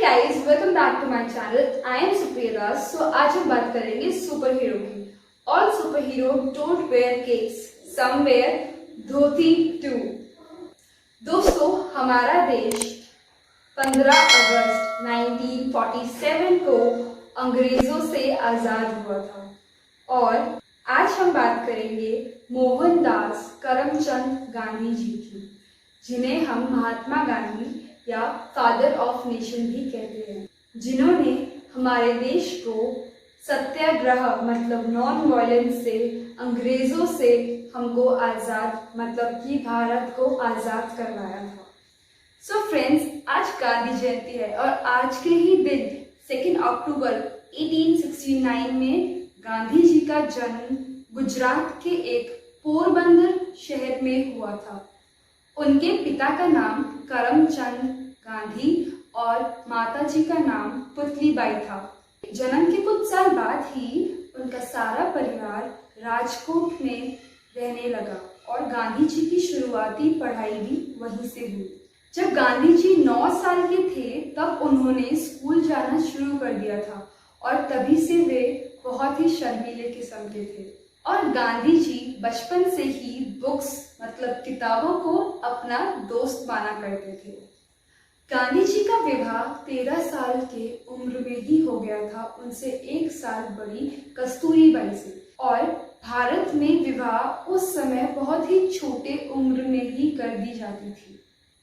Guys, welcome back to my channel. I am Supriya. So आज हम बात करेंगे सुपर हीरो की। All super hero don't wear capes, some wear dhoti too. दोस्तों, हमारा देश 15 अगस्त 1947 को अंग्रेजों से आजाद हुआ था और आज हम बात करेंगे मोहनदास करमचंद गांधी जी की, जिन्हें हम महात्मा गांधी या फादर ऑफ नेशन भी कहते हैं, जिन्होंने हमारे देश को सत्याग्रह मतलब नॉन वायलेंस से अंग्रेजों से हमको आज़ाद मतलब कि भारत को आज़ाद करवाया था। सो फ्रेंड्स, आज गांधी जयंती है और आज के ही दिन 2 अक्टूबर 1869 में गांधी जी का जन्म गुजरात के एक पोरबंदर शहर में हुआ था। उनके पिता का नाम करमचंद गांधी और माताजी का नाम पुतलीबाई था। जन्म के कुछ साल बाद ही उनका सारा परिवार राजकोट में रहने लगा और गांधी जी की शुरुआती पढ़ाई भी वहीं से हुई। जब गांधी जी 9 साल के थे तब उन्होंने स्कूल जाना शुरू कर दिया था और तभी से वे बहुत ही शर्मीले किस्म के थे और गांधी जी बचपन से ही बुक्स मतलब किताबों को अपना दोस्त माना करते थे। गांधी जी का विवाह 13 साल के उम्र में ही हो गया था उनसे 1 साल बड़ी कस्तूरीबाई से, और भारत में विवाह उस समय बहुत ही छोटे उम्र में ही कर दी जाती थी।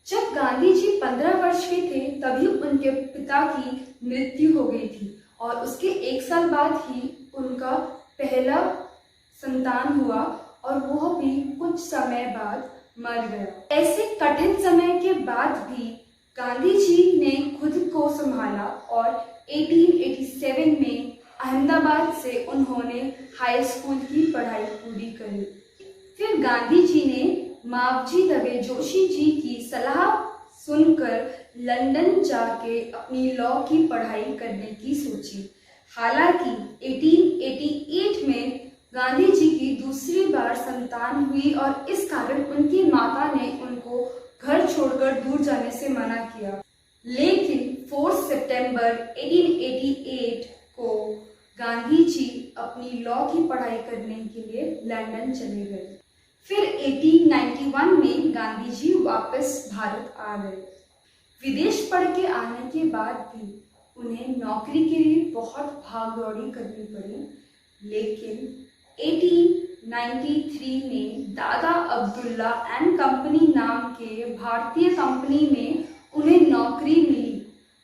जब गांधी जी 15 वर्ष के थे तभी उनके पिता की मृत्यु हो गई थी और उसके 1 साल बाद ही उनका पहला संतान हुआ और वो भी कुछ समय बाद मर गया। ऐसे कठिन समय के बाद भी गांधी जी ने खुद को संभाला और 1887 में अहमदाबाद से उन्होंने हाई स्कूल की पढ़ाई पूरी करी। फिर गांधी जी ने मावजी दवे जोशी जी की सलाह सुनकर लंदन जाके अपनी लॉ की पढ़ाई करने की सोची। हालांकि 1888 में गांधी जी की दूसरी बार संतान हुई और इस कारण उनकी माता ने उनको घर छोड़कर दूर जाने से मना किया। लेकिन 4 सितंबर 1888 को गांधी जी अपनी लॉ की पढ़ाई करने के लिए लंदन चले गए। फिर 1891 में गांधी जी वापस भारत आ गए। विदेश पढ़ के आने के बाद भी उन्हें नौकरी के लिए बहुत भाग दौड़ी करनी पड़ी, लेकिन 1893 में दादा अब्दुल्ला एंड कंपनी नाम के भारतीय कंपनी में उन्हें नौकरी मिली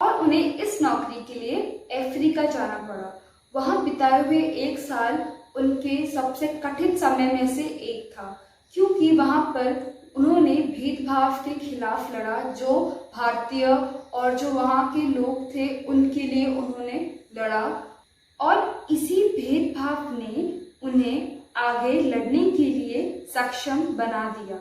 और उन्हें इस नौकरी के लिए अफ्रीका जाना पड़ा। वहां बिताए हुए 1 साल उनके सबसे कठिन समय में से एक था, क्योंकि वहां पर उन्होंने भेदभाव के खिलाफ लड़ा। जो भारतीय और जो वहाँ के लोग थे उनके लिए उन्होंने लड़ा और इसी भेदभाव ने उन्हें आगे लड़ने के लिए सक्षम बना दिया।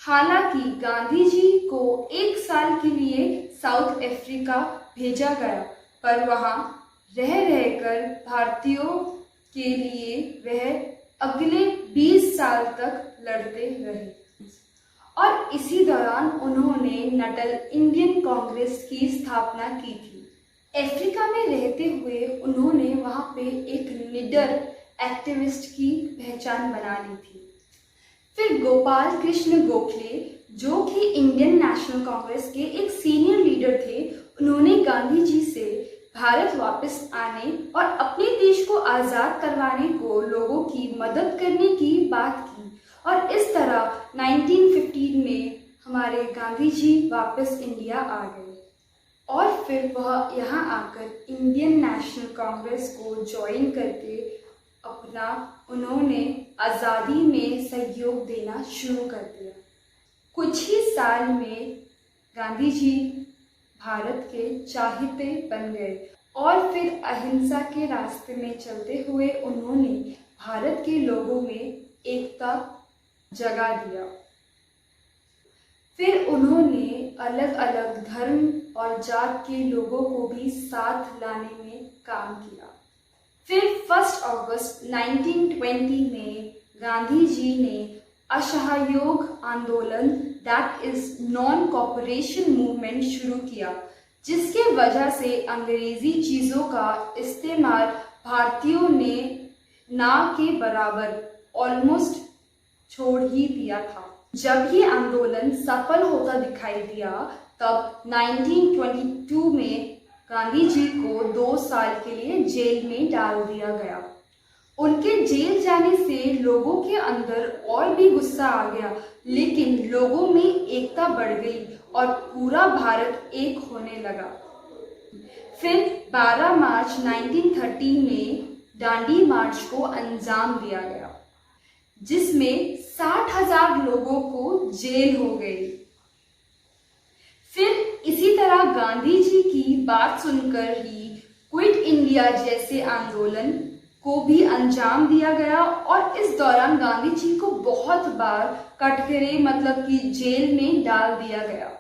हालांकि गांधी जी को 1 साल के लिए साउथ अफ्रीका भेजा गया, पर वहाँ रह रहकर भारतीयों के लिए वह अगले 20 साल तक लड़ते रहे और इसी दौरान उन्होंने नटल इंडियन कांग्रेस की स्थापना की थी। अफ्रीका में रहते हुए उन्होंने वहाँ पे एक निडर एक्टिविस्ट की पहचान बना ली थी। फिर गोपाल कृष्ण गोखले, जो कि इंडियन नेशनल कांग्रेस के एक सीनियर लीडर थे, उन्होंने गांधी जी से भारत वापस आने और अपने देश को आज़ाद करवाने को लोगों की मदद करने की बात की और इस तरह 1915 में हमारे गांधी जी वापस इंडिया आ गए और फिर वह यहाँ आकर इंडियन नेशनल कांग्रेस को ज्वाइन करके अपना उन्होंने आज़ादी में सहयोग देना शुरू कर दिया। कुछ ही साल में गांधी जी भारत के चाहते बन गए और फिर अहिंसा के रास्ते में चलते हुए उन्होंने भारत के लोगों में एकता जगा दिया। फिर उन्होंने अलग अलग धर्म और जात के लोगों को भी साथ लाने में काम किया। फिर 1 अगस्त 1920 में गांधी जी ने असहयोग आंदोलन that is non cooperation movement शुरू किया, जिसके वजह से अंग्रेजी चीज़ों का इस्तेमाल भारतीयों ने ना के बराबर ऑलमोस्ट छोड़ ही दिया था। जब ये आंदोलन सफल होता दिखाई दिया तब 1922 में गांधी जी को 2 साल के लिए जेल में डाल दिया गया। उनके जेल जाने से लोगों के अंदर और भी गुस्सा आ गया, लेकिन लोगों में एकता बढ़ गई और पूरा भारत एक होने लगा। फिर 12 मार्च 1930 में दांडी मार्च को अंजाम दिया गया, जिसमें 60,000 लोगों को जेल हो गई। फिर इसी तरह गांधी जी की बात सुनकर ही क्विट इंडिया जैसे आंदोलन को भी अंजाम दिया गया और इस दौरान गांधी जी को बहुत बार कटघरे मतलब कि जेल में डाल दिया गया।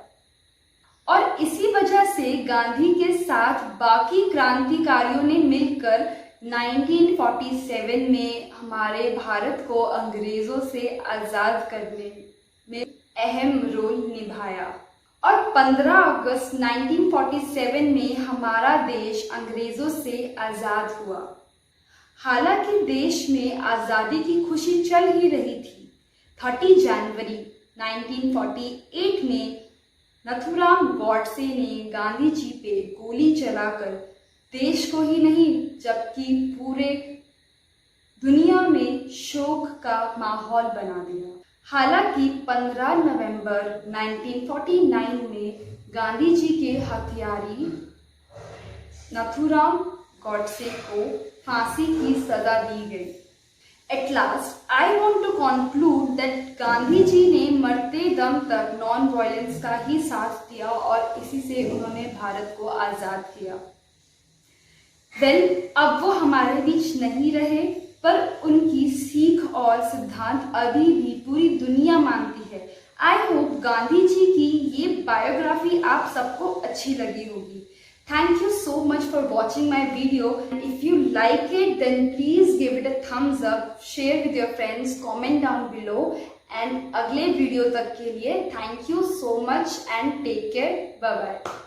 और इसी वजह से गांधी के साथ बाकी क्रांतिकारियों ने मिलकर 1947 में हमारे भारत को अंग्रेजों से आज़ाद करने में अहम रोल निभाया और 15 अगस्त 1947 में हमारा देश अंग्रेजों से आज़ाद हुआ। हालांकि देश में आज़ादी की खुशी चल ही रही थी। 30 जनवरी 1948 में नथुराम गॉडसे ने गांधी जी पे गोली चलाकर देश को ही नहीं जबकि पूरे दुनिया में शोक का माहौल बना दिया। हालांकि 15 नवंबर 1949 में गांधी जी के हत्यारी नथुराम गॉडसे को फांसी की सजा दी गई। At last, I want to conclude that Gandhi ji ने मरते दम तक नॉन वायलेंस का ही साथ दिया और इसी से उन्होंने भारत को आज़ाद किया। अब वो हमारे बीच नहीं रहे, पर उनकी सीख और सिद्धांत अभी भी पूरी दुनिया मानती है। आई होप गांधी जी की ये बायोग्राफी आप सबको अच्छी लगी होगी। Thank you so much for watching my video. If you like it, then please give it a thumbs up, share with your friends, comment down below. And अगले वीडियो तक के लिए thank you so much and take care. Bye bye.